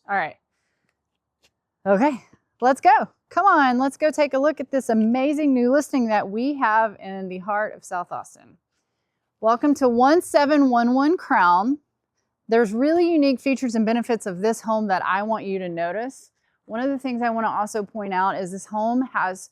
All right. Okay, let's go. Come on, let's go take a look at this amazing new listing that we have in the heart of South Austin. Welcome to 1711 Crown. There's really unique features and benefits of this home that I want you to notice. One of the things I want to also point out is this home has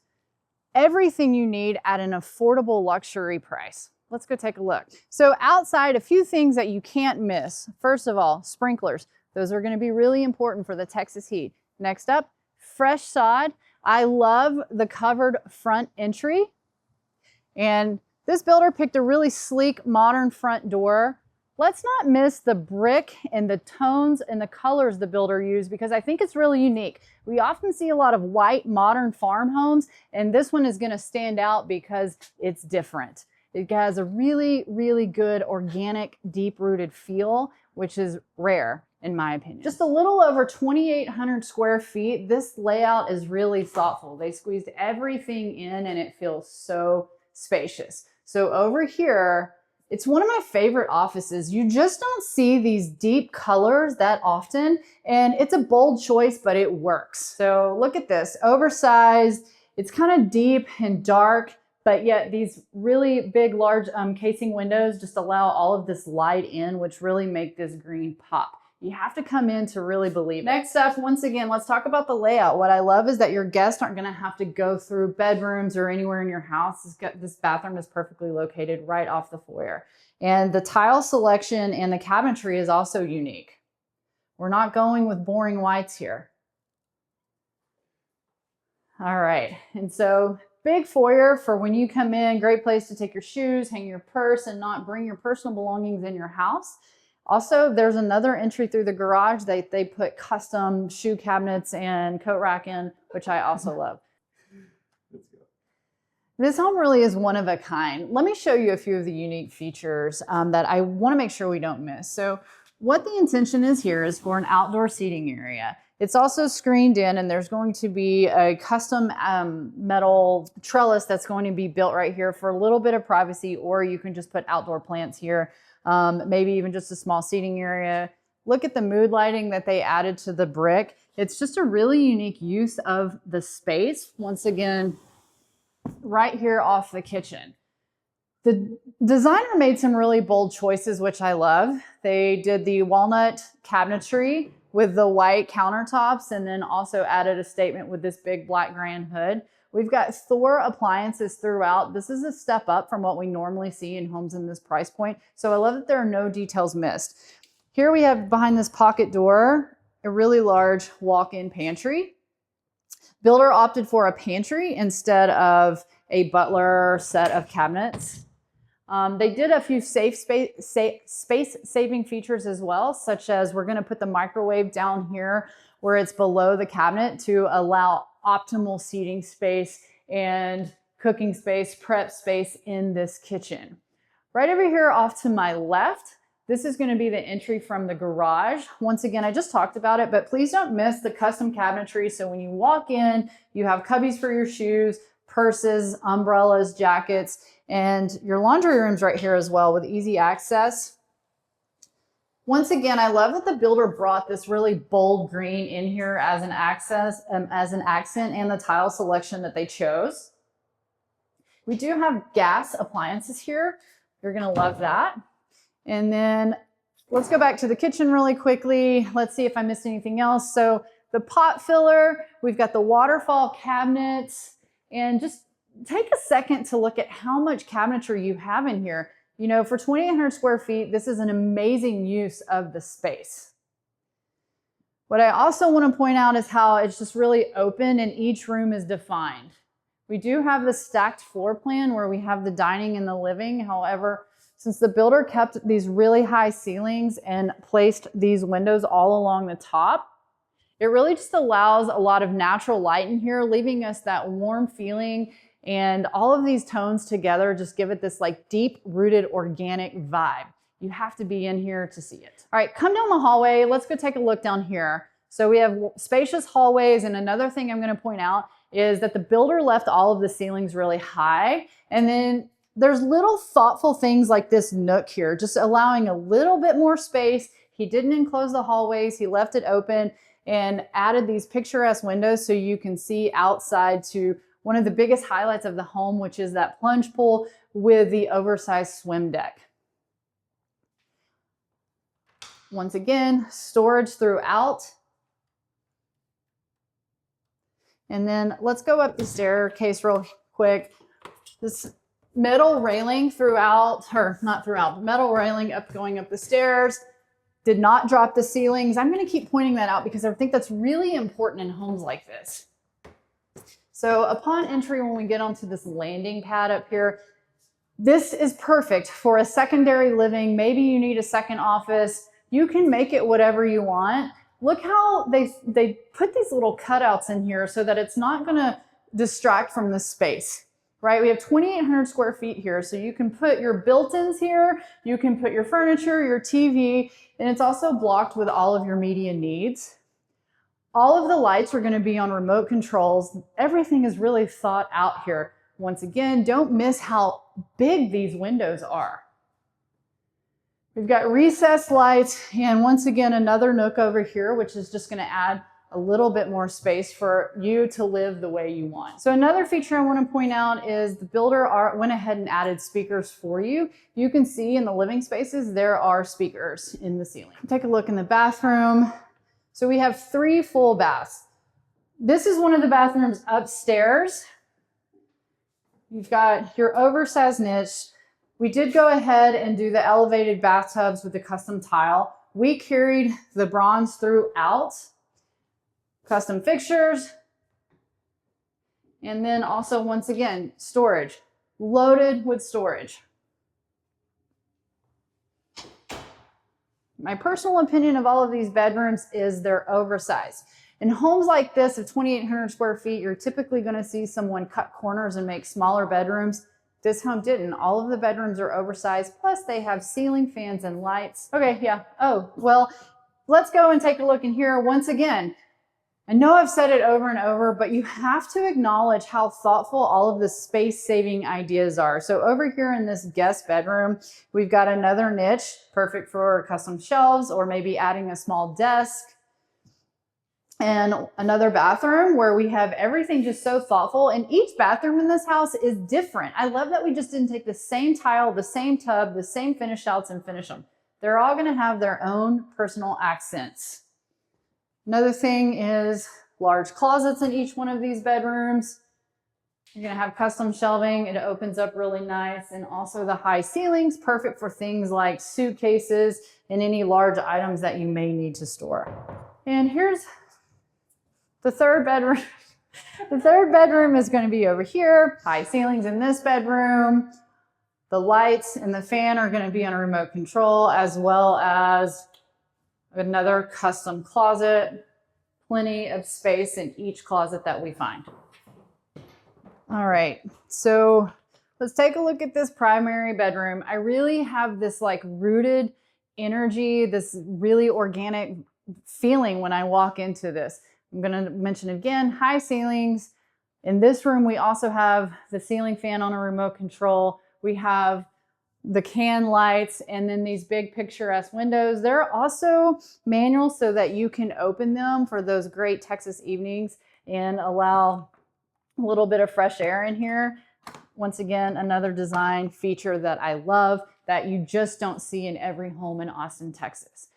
everything you need at an affordable luxury price. Let's go take a look. So outside, a few things that you can't miss. First of all, sprinklers. Those are going to be really important for the Texas heat. Next up, fresh sod. I love the covered front entry. And this builder picked a really sleek, modern front door. Let's not miss the brick and the tones and the colors the builder used, because I think it's really unique. We often see a lot of white, modern farm homes, and this one is going to stand out because it's different. It has a really, really good organic, deep-rooted feel, which is rare in my opinion. Just a little over 2,800 square feet. This layout is really thoughtful. They squeezed everything in and it feels so spacious. So over here, it's one of my favorite offices. You just don't see these deep colors that often, and it's a bold choice, but it works. So look at this, oversized. It's kind of deep and dark, but yet these really big, large casing windows just allow all of this light in, which really make this green pop. You have to come in to really believe it. Next up, once again, let's talk about the layout. What I love is that your guests aren't gonna have to go through bedrooms or anywhere in your house. This bathroom is perfectly located right off the foyer. And the tile selection and the cabinetry is also unique. We're not going with boring whites here. All right, and so big foyer for when you come in, great place to take your shoes, hang your purse, and not bring your personal belongings in your house. Also, there's another entry through the garage that they put custom shoe cabinets and coat rack in, which I also love. Let's go. This home really is one of a kind. Let me show you a few of the unique features that I want to make sure we don't miss. So what the intention is here is for an outdoor seating area. It's also screened in, and there's going to be a custom metal trellis that's going to be built right here for a little bit of privacy, or you can just put outdoor plants here. Maybe even just a small seating area. Look at the mood lighting that they added to the brick. It's just a really unique use of the space. Once again, right here off the kitchen. The designer made some really bold choices, which I love. They did the walnut cabinetry with the white countertops, and then also added a statement with this big black grand hood. We've got THOR appliances throughout. This is a step up from what we normally see in homes in this price point. So I love that there are no details missed. Here we have behind this pocket door, a really large walk-in pantry. Builder opted for a pantry instead of a butler set of cabinets. They did a few space-saving features as well, such as we're going to put the microwave down here where it's below the cabinet to allow optimal seating space and cooking space, prep space in this kitchen. Right over here off to my left, this is going to be the entry from the garage. Once again, I just talked about it, but please don't miss the custom cabinetry. So when you walk in, you have cubbies for your shoes, purses, umbrellas, jackets, and your laundry room's right here as well with easy access. Once again, I love that the builder brought this really bold green in here as an accent, and the tile selection that they chose. We do have gas appliances here. You're gonna love that. And then let's go back to the kitchen really quickly. Let's see if I missed anything else. So the pot filler, we've got the waterfall cabinets, and just take a second to look at how much cabinetry you have in here. You know, for 2,800 square feet, this is an amazing use of the space. What I also want to point out is how it's just really open and each room is defined. We do have the stacked floor plan where we have the dining and the living. However, since the builder kept these really high ceilings and placed these windows all along the top, it really just allows a lot of natural light in here, leaving us that warm feeling. And all of these tones together just give it this like deep rooted organic vibe. You have to be in here to see it. All right, come down the hallway. Let's go take a look down here. So we have spacious hallways. And another thing I'm going to point out is that the builder left all of the ceilings really high. And then there's little thoughtful things like this nook here, just allowing a little bit more space. He didn't enclose the hallways. He left it open. and added these picturesque windows so you can see outside to one of the biggest highlights of the home, which is that plunge pool with the oversized swim deck. Once again, storage throughout. And then let's go up the staircase real quick. This metal railing throughout, or not throughout, metal railing going up the stairs. Did not drop the ceilings. I'm going to keep pointing that out because I think that's really important in homes like this. So upon entry, when we get onto this landing pad up here, this is perfect for a secondary living. Maybe you need a second office. You can make it whatever you want. Look how they put these little cutouts in here so that it's not going to distract from the space, right? We have 2,800 square feet here, so you can put your built-ins here, you can put your furniture, your TV, and it's also blocked with all of your media needs. All of the lights are going to be on remote controls. Everything is really thought out here. Once again, don't miss how big these windows are. We've got recessed lights, and once again, another nook over here, which is just going to add a little bit more space for you to live the way you want. So another feature I want to point out is the builder went ahead and added speakers for you. You can see in the living spaces, there are speakers in the ceiling. Take a look in the bathroom. So we have 3 full baths. This is one of the bathrooms upstairs. You've got your oversized niche. We did go ahead and do the elevated bathtubs with the custom tile. We carried the bronze throughout. Custom fixtures. And then also, once again, storage. Loaded with storage. My personal opinion of all of these bedrooms is they're oversized. In homes like this of 2,800 square feet, you're typically going to see someone cut corners and make smaller bedrooms. This home didn't. All of the bedrooms are oversized, plus they have ceiling fans and lights. Okay, yeah. Oh, well, let's go and take a look in here once again. I know I've said it over and over, but you have to acknowledge how thoughtful all of the space-saving ideas are. So over here in this guest bedroom, we've got another niche, perfect for custom shelves or maybe adding a small desk. And another bathroom where we have everything just so thoughtful. And each bathroom in this house is different. I love that we just didn't take the same tile, the same tub, the same finish outs and finish them. They're all going to have their own personal accents. Another thing is large closets in each one of these bedrooms. You're going to have custom shelving. It opens up really nice. And also the high ceilings, perfect for things like suitcases and any large items that you may need to store. And here's the third bedroom. The third bedroom is going to be over here. High ceilings in this bedroom. The lights and the fan are going to be on a remote control, as well as another custom closet. Plenty of space in each closet that we find. All right, so let's take a look at this primary bedroom. I really have this like rooted energy, this really organic feeling when I walk into this. I'm going to mention again, high ceilings. In this room, we also have the ceiling fan on a remote control. We have the can lights and then these big picturesque windows. They're also manual so that you can open them for those great Texas evenings and allow a little bit of fresh air in here. Once again, another design feature that I love that you just don't see in every home in Austin, Texas.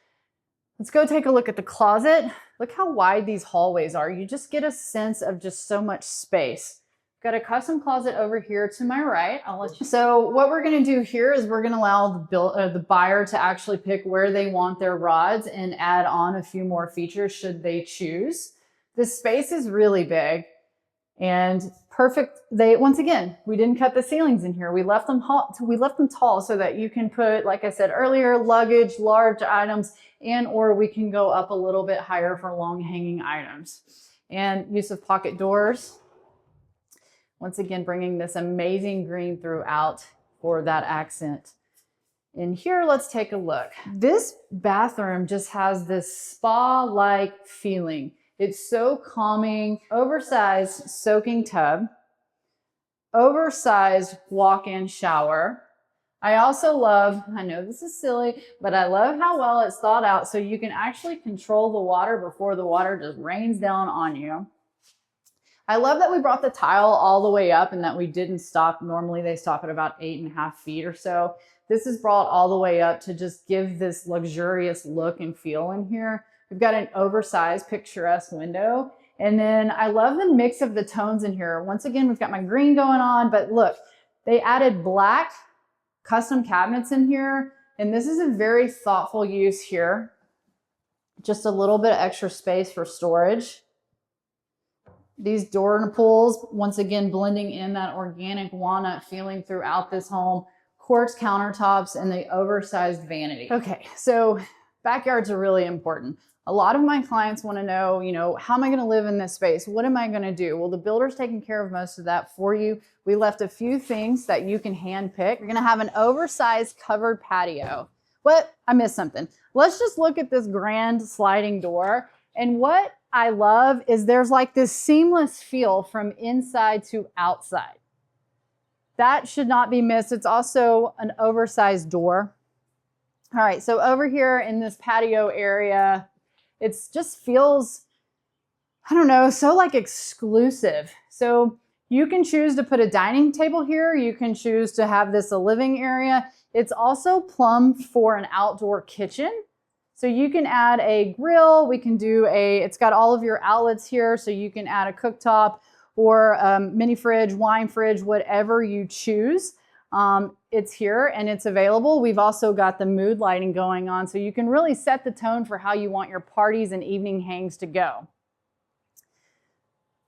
Let's go take a look at the closet. Look how wide these hallways are. You just get a sense of just so much space. Got a custom closet over here to my right. I'll let you. So what we're going to do here is we're going to allow the buyer to actually pick where they want their rods and add on a few more features should they choose. This space is really big and perfect. Once again, we didn't cut the ceilings in here. We left them tall so that you can put, like I said earlier, luggage, large items, and or we can go up a little bit higher for long hanging items. And use of pocket doors. Once again, bringing this amazing green throughout for that accent. In here, let's take a look. This bathroom just has this spa-like feeling. It's so calming. Oversized soaking tub, oversized walk-in shower, I also love, I know this is silly, but I love how well it's thought out so you can actually control the water before the water just rains down on you. I love that we brought the tile all the way up and that we didn't stop. Normally they stop at about 8.5 feet or so. This is brought all the way up to just give this luxurious look and feel in here. We've got an oversized picturesque window. And then I love the mix of the tones in here. Once again, we've got my green going on, but look, they added black custom cabinets in here. And this is a very thoughtful use here. Just a little bit of extra space for storage. These door pulls, once again, blending in that organic walnut feeling throughout this home. Quartz countertops and the oversized vanity. Okay, so backyards are really important. A lot of my clients want to know, how am I going to live in this space? What am I going to do? Well, the builder's taking care of most of that for you. We left a few things that you can hand pick. You're going to have an oversized covered patio. What? I missed something. Let's just look at this grand sliding door. And what I love is there's like this seamless feel from inside to outside. That should not be missed. It's also an oversized door. All right, so over here in this patio area, it just feels, I don't know, so like exclusive. So you can choose to put a dining table here. You can choose to have this a living area. It's also plumbed for an outdoor kitchen. So you can add a grill. We can do it's got all of your outlets here. So you can add a cooktop or mini fridge, wine fridge, whatever you choose. It's here and it's available. We've also got the mood lighting going on. So you can really set the tone for how you want your parties and evening hangs to go.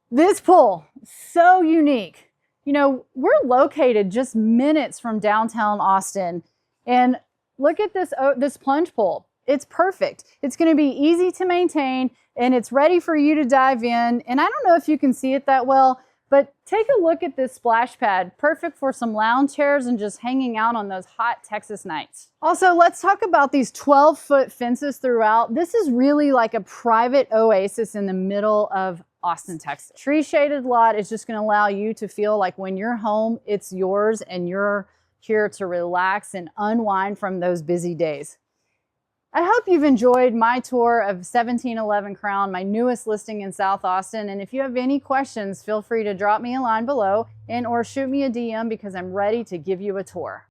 This pool, so unique. We're located just minutes from downtown Austin. And look at this plunge pool. It's perfect. It's going to be easy to maintain and it's ready for you to dive in. And I don't know if you can see it that well, but take a look at this splash pad. Perfect for some lounge chairs and just hanging out on those hot Texas nights. Also, let's talk about these 12-foot fences throughout. This is really like a private oasis in the middle of Austin, Texas. Tree shaded lot is just going to allow you to feel like when you're home, it's yours and you're here to relax and unwind from those busy days. I hope you've enjoyed my tour of 1711 Crown, my newest listing in South Austin. And if you have any questions, feel free to drop me a line below or shoot me a DM because I'm ready to give you a tour.